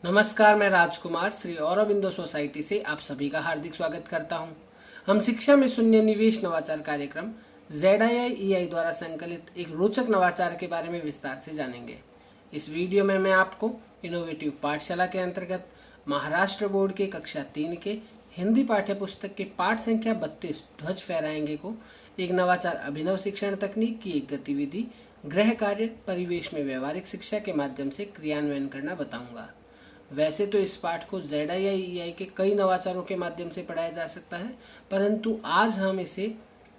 नमस्कार, मैं राजकुमार श्री औरबिंदो सोसाइटी से आप सभी का हार्दिक स्वागत करता हूं। हम शिक्षा में शून्य निवेश नवाचार कार्यक्रम ZII द्वारा संकलित एक रोचक नवाचार के बारे में विस्तार से जानेंगे। इस वीडियो में मैं आपको इनोवेटिव पाठशाला के अंतर्गत महाराष्ट्र बोर्ड के कक्षा 3 के हिंदी पाठ्य पुस्तक के पाठ संख्या 32 ध्वज फहराएंगे को एक नवाचार अभिनव शिक्षण तकनीक की एक गतिविधि गृह कार्य परिवेश में व्यवहारिक शिक्षा के माध्यम से क्रियान्वयन करना बताऊंगा। वैसे तो इस पाठ को ZII के कई नवाचारों के माध्यम से पढ़ाया जा सकता है, परंतु आज हम इसे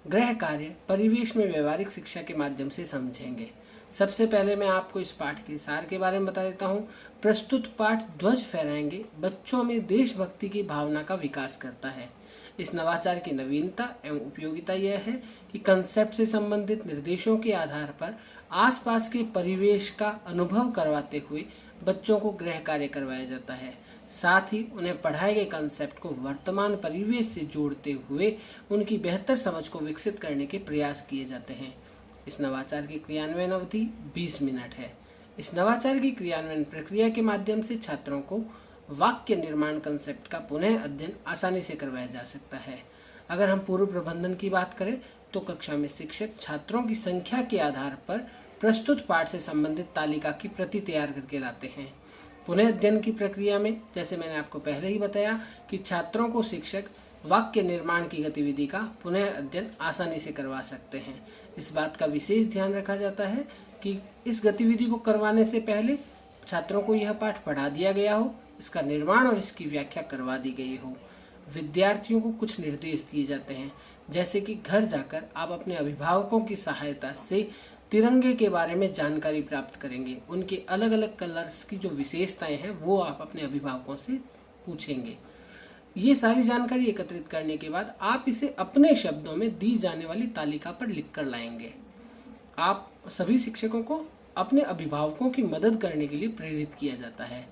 गृह कार्य परिवेश में व्यवहारिक शिक्षा के माध्यम से समझेंगे। सबसे पहले मैं आपको इस पाठ के सार के बारे में बता देता हूँ। प्रस्तुत पाठ ध्वज फहराएंगे बच्चों में देशभक्ति की भावना का विकास करता है। इस नवाचार की नवीनता एवं उपयोगिता यह है कि कंसेप्ट से संबंधित निर्देशों के आधार पर आसपास के परिवेश का अनुभव करवाते हुए बच्चों को गृह कार्य करवाया जाता है। साथ ही उन्हें पढ़ाए गए कंसेप्ट को वर्तमान परिवेश से जोड़ते हुए उनकी बेहतर समझ को विकसित करने के प्रयास किए जाते हैं। इस नवाचार की क्रियान्वयन अवधि 20 मिनट है। इस नवाचार की क्रियान्वयन प्रक्रिया के माध्यम से छात्रों को वाक्य निर्माण कंसेप्ट का पुनः अध्ययन आसानी से करवाया जा सकता है। अगर हम पूर्व प्रबंधन की बात करें तो कक्षा में शिक्षक छात्रों की संख्या के आधार पर प्रस्तुत पाठ से संबंधित तालिका की प्रति तैयार करके लाते हैं। पुनः अध्ययन की प्रक्रिया में जैसे मैंने आपको पहले ही बताया कि छात्रों को शिक्षक वाक्य निर्माण की गतिविधि का पुनः अध्ययन आसानी से करवा सकते हैं। इस बात का विशेष ध्यान रखा जाता है कि इस गतिविधि को करवाने से पहले छात्रों को यह पाठ पढ़ा दिया गया हो, इसका निर्माण और इसकी व्याख्या करवा दी गई हो। विद्यार्थियों को कुछ निर्देश दिए जाते हैं, जैसे कि घर जाकर आप अपने अभिभावकों की सहायता से तिरंगे के बारे में जानकारी प्राप्त करेंगे। उनके अलग अलग कलर्स की जो विशेषताएं हैं वो आप अपने अभिभावकों से पूछेंगे। ये सारी जानकारी एकत्रित करने के बाद आप इसे अपने शब्दों में दी जाने वाली तालिका पर लिख कर लाएंगे। आप सभी शिक्षकों को अपने अभिभावकों की मदद करने के लिए प्रेरित किया जाता है।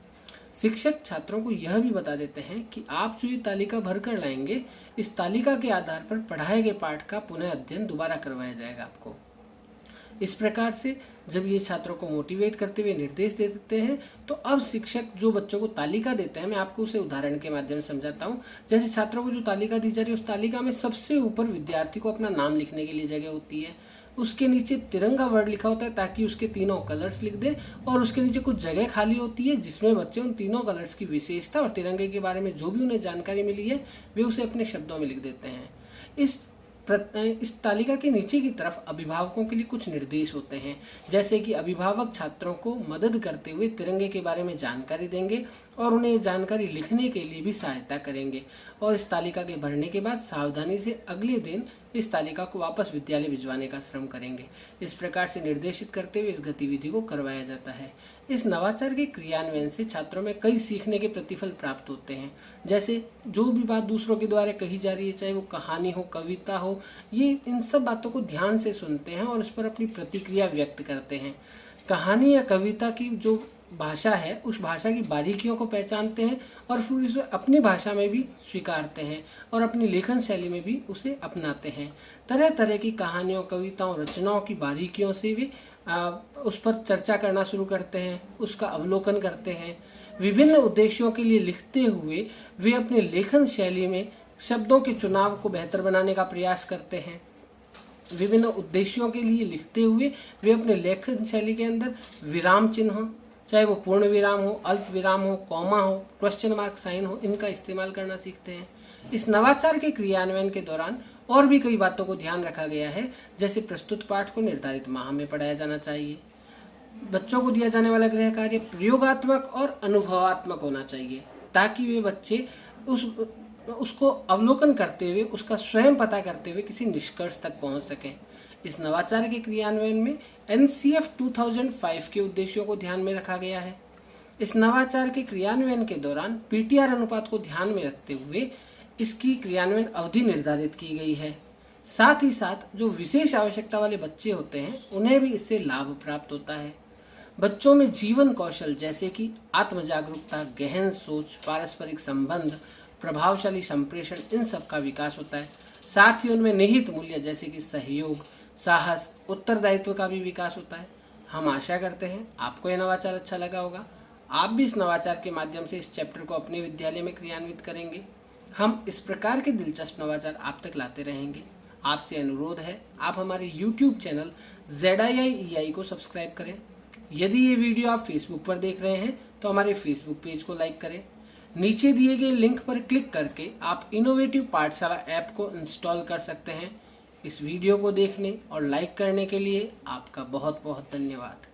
शिक्षक छात्रों को यह भी बता देते हैं कि आप जो ये तालिका भर कर लाएंगे, इस तालिका के आधार पर पढ़ाए गए पाठ का पुनः अध्ययन दोबारा करवाया जाएगा आपको। इस प्रकार से जब ये छात्रों को मोटिवेट करते हुए निर्देश दे देते हैं तो अब शिक्षक जो बच्चों को तालिका देते हैं, मैं आपको उसे उदाहरण के माध्यम से समझाता हूँ। जैसे छात्रों को जो तालिका दी जा रही है उस तालिका में सबसे ऊपर विद्यार्थी को अपना नाम लिखने के लिए जगह होती है। उसके नीचे तिरंगा वर्ड लिखा होता है ताकि उसके तीनों कलर्स लिख दे, और उसके नीचे कुछ जगह खाली होती है जिसमें बच्चे उन तीनों कलर्स की विशेषता और तिरंगे के बारे में जो भी उन्हें जानकारी मिली है वे उसे अपने शब्दों में लिख देते हैं। इस तालिका के नीचे की तरफ अभिभावकों के लिए कुछ निर्देश होते हैं, जैसे कि अभिभावक छात्रों को मदद करते हुए तिरंगे के बारे में जानकारी देंगे और उन्हें जानकारी लिखने के लिए भी सहायता करेंगे, और इस तालिका के भरने के बाद सावधानी से अगले दिन इस तालिका को वापस विद्यालय भिजवाने का श्रम करेंगे। इस प्रकार से निर्देशित करते हुए इस गतिविधि को करवाया जाता है। इस नवाचार के क्रियान्वयन से छात्रों में कई सीखने के प्रतिफल प्राप्त होते हैं। जैसे जो भी बात दूसरों के द्वारा कही जा रही है, चाहे वो कहानी हो, कविता हो, ये इन सब बातों को ध्यान से सुनते हैं और उस पर अपनी प्रतिक्रिया व्यक्त करते हैं। कहानी या कविता की जो भाषा है उस भाषा की बारीकियों को पहचानते हैं और फिर उसे अपनी भाषा में भी स्वीकारते हैं और अपनी लेखन शैली में भी उसे अपनाते हैं। तरह तरह की कहानियों, कविताओं, रचनाओं की बारीकियों से भी उस पर चर्चा करना शुरू करते हैं, उसका अवलोकन करते हैं। विभिन्न उद्देश्यों के लिए लिखते हुए वे अपने लेखन शैली में शब्दों के चुनाव को बेहतर बनाने का प्रयास करते हैं। विभिन्न उद्देश्यों के लिए लिखते हुए वे अपने लेखन शैली के अंदर विराम चिन्ह, चाहे वो पूर्ण विराम हो, अल्प विराम हो, कॉमा हो, क्वेश्चन मार्क साइन हो, इनका इस्तेमाल करना सीखते हैं। इस नवाचार के क्रियान्वयन के दौरान और भी कई बातों को ध्यान रखा गया है, जैसे प्रस्तुत पाठ को निर्धारित माह में पढ़ाया जाना चाहिए। बच्चों को दिया जाने वाला गृह कार्य प्रयोगात्मक और अनुभवात्मक होना चाहिए ताकि वे बच्चे उसको अवलोकन करते हुए, उसका स्वयं पता करते हुए किसी निष्कर्ष तक पहुंच सकें। इस नवाचार के क्रियान्वयन में NCF 2005 के उद्देश्यों को ध्यान में रखा गया है। इस नवाचार के क्रियान्वयन के दौरान PTR अनुपात को ध्यान में रखते हुए इसकी क्रियान्वयन अवधि निर्धारित की गई है। साथ ही साथ जो विशेष आवश्यकता वाले बच्चे होते हैं उन्हें भी इससे लाभ प्राप्त होता है। बच्चों में जीवन कौशल जैसे कि आत्म जागरूकता, गहन सोच, पारस्परिक संबंध, प्रभावशाली संप्रेषण, इन सब का विकास होता है। साथ ही उनमें निहित मूल्य जैसे कि सहयोग, साहस, उत्तरदायित्व का भी विकास होता है। हम आशा करते हैं आपको यह नवाचार अच्छा लगा होगा। आप भी इस नवाचार के माध्यम से इस चैप्टर को अपने विद्यालय में क्रियान्वित करेंगे। हम इस प्रकार के दिलचस्प नवाचार आप तक लाते रहेंगे। आपसे अनुरोध है, आप हमारे YouTube चैनल ZII को सब्सक्राइब करें। यदि ये वीडियो आप फेसबुक पर देख रहे हैं तो हमारे फेसबुक पेज को लाइक करें। नीचे दिए गए लिंक पर क्लिक करके आप इनोवेटिव पाठशाला ऐप को इंस्टॉल कर सकते हैं। इस वीडियो को देखने और लाइक करने के लिए आपका बहुत बहुत धन्यवाद।